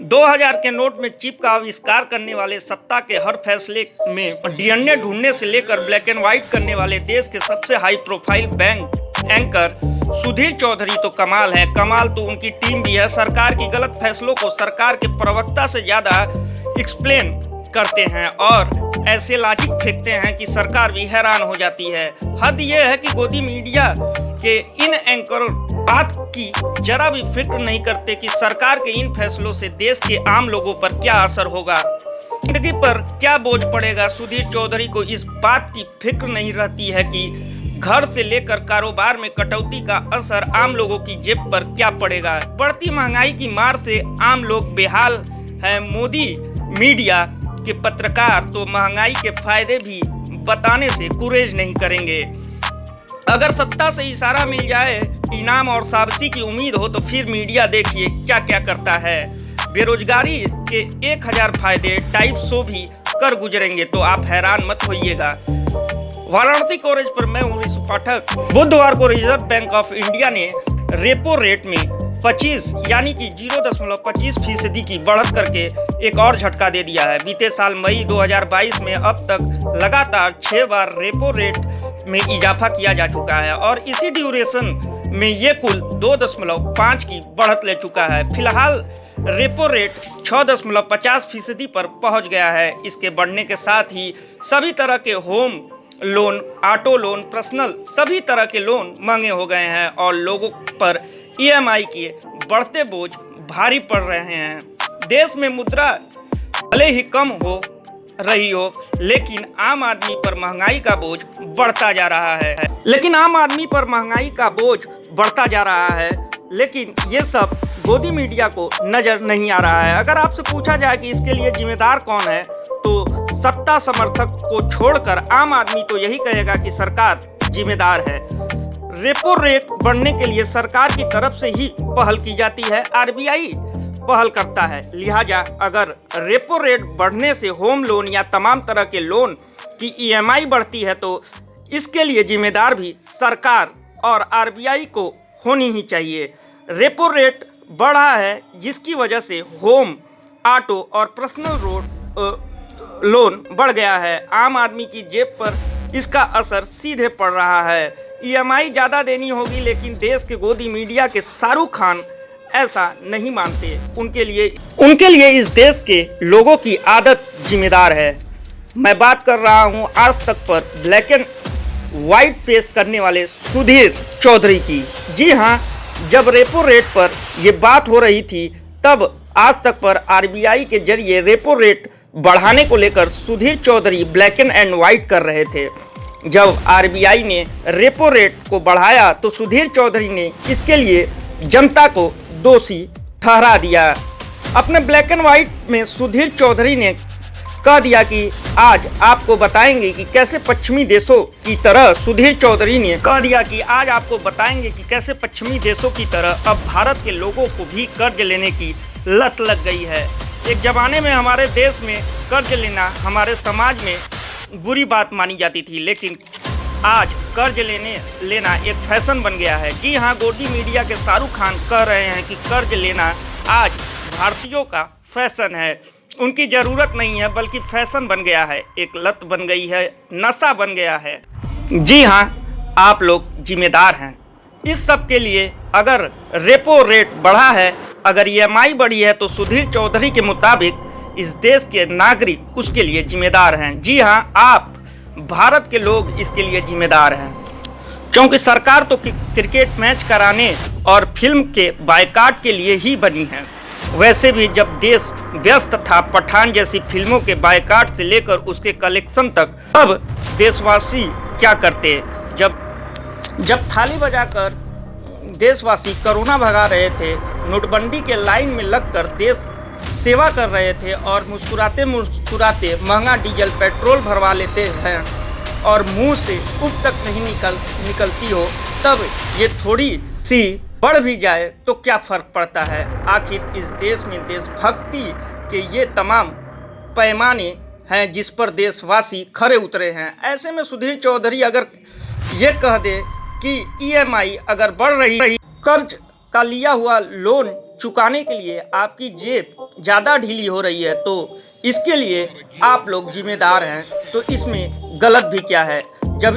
2000 के नोट में चिप का आविष्कार करने वाले, सत्ता के हर फैसले में डीएनए ढूंढने से लेकर ब्लैक एंड व्हाइट करने वाले देश के सबसे high profile bank anchor Sudhir Chaudhary तो कमाल है। कमाल तो उनकी टीम भी है। सरकार की गलत फैसलों को सरकार के प्रवक्ता से ज्यादा एक्सप्लेन करते हैं और ऐसे लॉजिक फेंकते हैं कि सरकार भी हैरान हो जाती है। हद यह है कि गोदी मीडिया के इन एंकर बात की जरा भी फिक्र नहीं करते कि सरकार के इन फैसलों से देश के आम लोगों पर क्या असर होगा, जिंदगी पर क्या बोझ पड़ेगा। सुधीर चौधरी को इस बात की फिक्र नहीं रहती है कि घर से लेकर कारोबार में कटौती का असर आम लोगों की जेब पर क्या पड़ेगा। बढ़ती महंगाई की मार से आम लोग बेहाल हैं। मोदी मीडिया के पत्रकार तो महंगाई के फायदे भी बताने से गुरेज नहीं करेंगे। अगर सत्ता से इशारा मिल जाए, इनाम और शाबाशी की उम्मीद हो तो फिर मीडिया देखिए क्या क्या करता है। बेरोजगारी के 1000 फायदे टाइप शो भी कर गुजरेंगे तो आप हैरान मत होइएगा। वाराणसी कवरेज पर मैं हूं ऋषि पाठक। बुधवार को रिजर्व बैंक ऑफ इंडिया ने रेपो रेट में 25 यानी कि 0.25% की बढ़त करके एक और झटका दे दिया है। बीते साल मई 2022 में अब तक लगातार 6 बार रेपो रेट में इजाफा किया जा चुका है और इसी ड्यूरेशन में ये कुल 2.5 की बढ़त ले चुका है। फिलहाल रेपो रेट 6.50% पर पहुंच गया है। इसके बढ़ने के साथ ही सभी तरह के home loan, auto loan, personal सभी तरह के लोन महंगे हो गए हैं और लोगों पर ईएमआई के बढ़ते बोझ भारी पड़ रहे हैं। देश में मुद्रा भले ही कम हो रही हो, लेकिन आम आदमी पर महंगाई का बोझ बढ़ता जा रहा है। लेकिन ये सब गोदी मीडिया को नजर नहीं आ रहा है। अगर आपसे पूछा जाए कि इसके लिए जिम्मेदार कौन है, तो सत्ता समर्थक को छोड़कर आम आदमी तो यही कहेगा कि सरकार जिम्मेदार है। रेपो रेट बढ़ने के लिए सरकार की तरफ से ही पहल की जाती है, आरबीआई पहल करता है। लिहाजा अगर रेपो रेट बढ़ने से होम लोन या तमाम तरह के लोन की ईएमआई बढ़ती है तो इसके लिए जिम्मेदार भी सरकार और आरबीआई को होनी ही चाहिए। रेपो रेट बढ़ा है जिसकी वजह से होम, ऑटो और पर्सनल लोन बढ़ गया है। आम आदमी की जेब पर इसका असर सीधे पड़ रहा है। ईएमआई ज़्यादा देनी होगी, लेकिन देश के गोदी मीडिया के शाहरुख खान ऐसा नहीं मानते। उनके लिए इस देश के लोगों की आदत जिम्मेदार है। मैं बात कर रहा हूं आज तक पर ब्लैक एंड व्हाइट पेश करने वाले सुधीर चौधरी की। जी हां, जब रेपो रेट पर यह बात हो रही थी तब आज तक पर आरबीआई के जरिए रेपो रेट बढ़ाने को लेकर Sudhir Chaudhary black and white कर रहे थे। जब आरबीआई ने रेपो रेट को बढ़ाया तो सुधीर चौधरी ने इसके लिए जनता को दोषी ठहरा दिया। अपने ब्लैक एंड व्हाइट में सुधीर चौधरी ने कह दिया कि आज आपको बताएंगे कि कैसे पश्चिमी देशों की तरह पश्चिमी देशों की तरह अब भारत के लोगों को भी कर्ज लेने की लत लग गई है। एक ज़माने में हमारे देश में कर्ज लेना हमारे समाज में बुरी बात मानी जाती थी, लेकिन आज कर्ज लेना एक फैशन बन गया है। जी हाँ, गोदी मीडिया के शाहरुख खान कह रहे हैं कि कर्ज लेना आज भारतीयों का फैशन है। उनकी ज़रूरत नहीं है बल्कि फैशन बन गया है, एक लत बन गई है, नशा बन गया है। जी हाँ, आप लोग जिम्मेदार हैं इस सब के लिए। अगर रेपो रेट बढ़ा है, अगर ईएमआई बढ़ी है तो सुधीर चौधरी के मुताबिक इस देश के नागरिक उसके लिए जिम्मेदार हैं। जी हाँ, आप भारत के लोग इसके लिए जिम्मेदार हैं, क्योंकि सरकार तो क्रिकेट मैच कराने और फिल्म के बायकॉट के लिए ही बनी है। वैसे भी जब देश व्यस्त था पठान जैसी फिल्मों के बायकॉट से लेकर उसके कलेक्शन तक, तब देशवासी क्या करते? जब थाली बजाकर देशवासी कोरोना भगा रहे थे, नोटबंदी के लाइन में लगकर देश सेवा कर रहे थे और मुस्कुराते मुस्कुराते महंगा डीजल पेट्रोल भरवा लेते हैं और मुंह से उब तक नहीं निकलती हो, तब ये थोड़ी सी बढ़ भी जाए तो क्या फ़र्क पड़ता है? आखिर इस देश में देशभक्ति के ये तमाम पैमाने हैं जिस पर देशवासी खरे उतरे हैं। ऐसे में सुधीर चौधरी अगर ये कह दे कि ईएमआई अगर बढ़ रही, कर्ज का लिया हुआ लोन चुकाने के लिए आपकी जेब ज़्यादा ढीली हो रही है तो इसके लिए आप लोग जिम्मेदार हैं। तो इसमें गलत भी क्या है? जब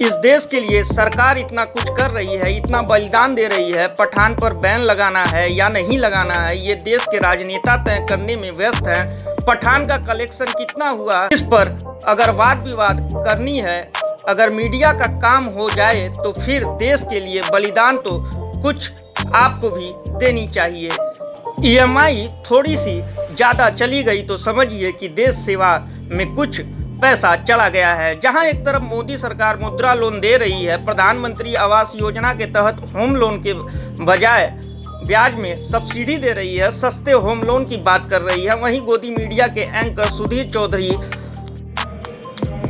इस देश के लिए सरकार इतना कुछ कर रही है, इतना बलिदान दे रही है, पठान पर बैन लगाना है या नहीं लगाना है ये देश के राजनेता तय करने में व्यस्त हैं। पठान का कलेक्शन कितना हुआ इस पर अगर वाद विवाद करनी है, अगर मीडिया का काम हो जाए तो फिर देश के लिए बलिदान तो कुछ आपको भी देनी चाहिए। ईएमआई थोड़ी सी ज़्यादा चली गई तो समझिए कि देश सेवा में कुछ पैसा चला गया है। जहां एक तरफ मोदी सरकार मुद्रा लोन दे रही है, प्रधानमंत्री आवास योजना के तहत होम लोन के बजाय ब्याज में सब्सिडी दे रही है, सस्ते होम लोन की बात कर रही है, वहीं गोदी मीडिया के एंकर सुधीर चौधरी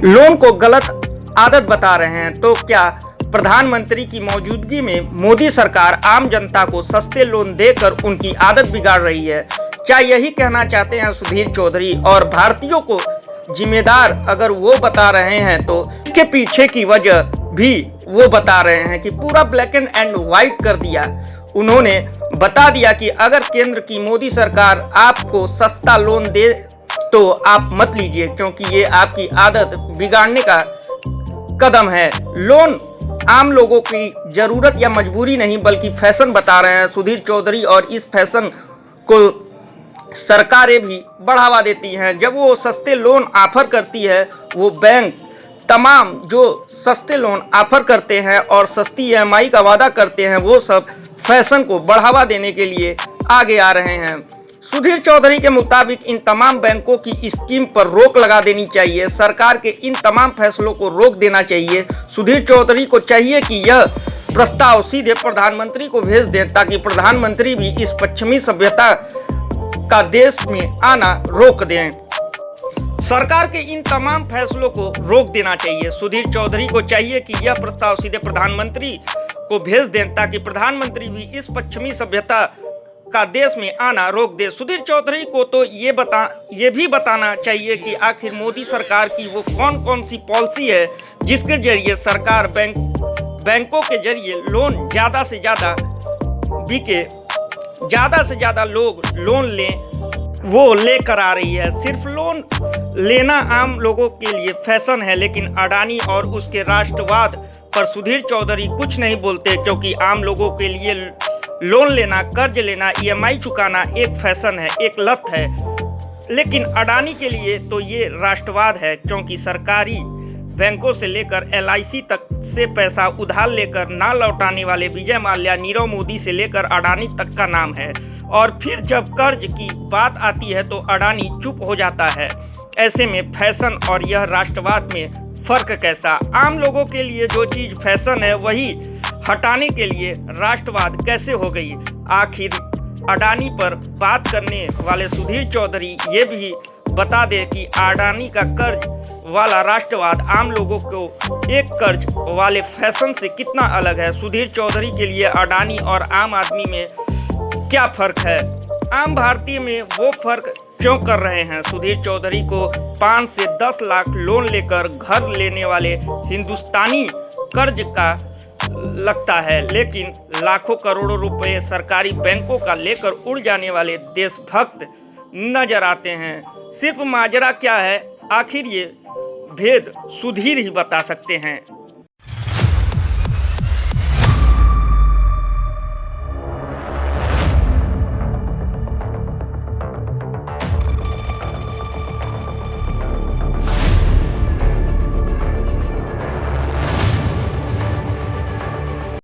लोन को गलत आदत बता रहे हैं। तो क्या प्रधानमंत्री की मौजूदगी में मोदी सरकार आम जनता को सस्ते लोन देकर उनकी आदत बिगाड़ रही है? क्या यही कहना चाहते हैं सुधीर चौधरी? और भारतीयों को जिम्मेदार अगर वो बता रहे हैं तो इसके पीछे की वजह भी वो बता रहे हैं कि पूरा ब्लैक एंड व्हाइट कर दिया। उन्होंने बता दिया कि अगर केंद्र की मोदी सरकार आपको सस्ता लोन दे तो आप मत लीजिए, क्योंकि ये आपकी आदत बिगाड़ने का कदम है। लोन आम लोगों की जरूरत या मजबूरी नहीं बल्कि फैशन बता रहे हैं सुधीर चौधरी, और इस फैशन को सरकारें भी बढ़ावा देती हैं। जब वो सस्ते लोन ऑफर करती है, वो बैंक तमाम जो सस्ते लोन ऑफर करते हैं और सस्ती ईएमआई का वादा करते हैं, वो सब फैशन को बढ़ावा देने के लिए आगे आ रहे हैं। सुधीर चौधरी के मुताबिक इन तमाम बैंकों की स्कीम पर रोक लगा देनी चाहिए। सरकार के इन तमाम फैसलों को रोक देना चाहिए। सुधीर चौधरी को चाहिए कि यह प्रस्ताव सीधे प्रधानमंत्री को भेज दें ताकि प्रधानमंत्री भी इस पश्चिमी सभ्यता का देश में आना रोक दें। सरकार के इन तमाम फैसलों को रोक देना चाहिए। सुधीर चौधरी को चाहिए कि यह प्रस्ताव सीधे प्रधानमंत्री को भेज दें ताकि प्रधानमंत्री भी इस पश्चिमी सभ्यता का देश में आना रोक दे। सुधीर चौधरी को तो ये भी बताना चाहिए कि आखिर मोदी सरकार की वो कौन सी पॉलिसी है जिसके जरिए सरकार बैंकों के जरिए लोन ज़्यादा से ज़्यादा बिके, ज़्यादा से ज़्यादा लोग लोन लें, वो लेकर आ रही है। सिर्फ लोन लेना आम लोगों के लिए फैशन है, लेकिन अडानी और उसके राष्ट्रवाद पर सुधीर चौधरी कुछ नहीं बोलते, क्योंकि आम लोगों के लिए लोन लेना, कर्ज लेना, ईएमआई चुकाना एक फैशन है, एक लत है। लेकिन अडानी के लिए तो ये राष्ट्रवाद है, क्योंकि सरकारी बैंकों से लेकर एलआईसी तक से पैसा उधार लेकर ना लौटाने वाले विजय माल्या, नीरव मोदी से लेकर अडानी तक का नाम है। और फिर जब कर्ज की बात आती है तो अडानी चुप हो जाता है। ऐसे में फैशन और यह राष्ट्रवाद में फ़र्क कैसा? आम लोगों के लिए जो चीज़ फैशन है वही हटाने के लिए राष्ट्रवाद कैसे हो गई? आखिर अडानी पर बात करने वाले सुधीर चौधरी ये भी बता दे कि अडानी का कर्ज वाला राष्ट्रवाद आम लोगों को एक कर्ज वाले फैशन से कितना अलग है। सुधीर चौधरी के लिए अडानी और आम आदमी में क्या फ़र्क है? आम भारतीय में वो फ़र्क क्यों कर रहे हैं? सुधीर चौधरी को 5 से 10 लाख लोन लेकर घर लेने वाले हिंदुस्तानी कर्ज का लगता है, लेकिन लाखों करोड़ों रुपए सरकारी बैंकों का लेकर उड़ जाने वाले देशभक्त नजर आते हैं। सिर्फ माजरा क्या है, आखिर ये भेद सुधीर ही बता सकते हैं।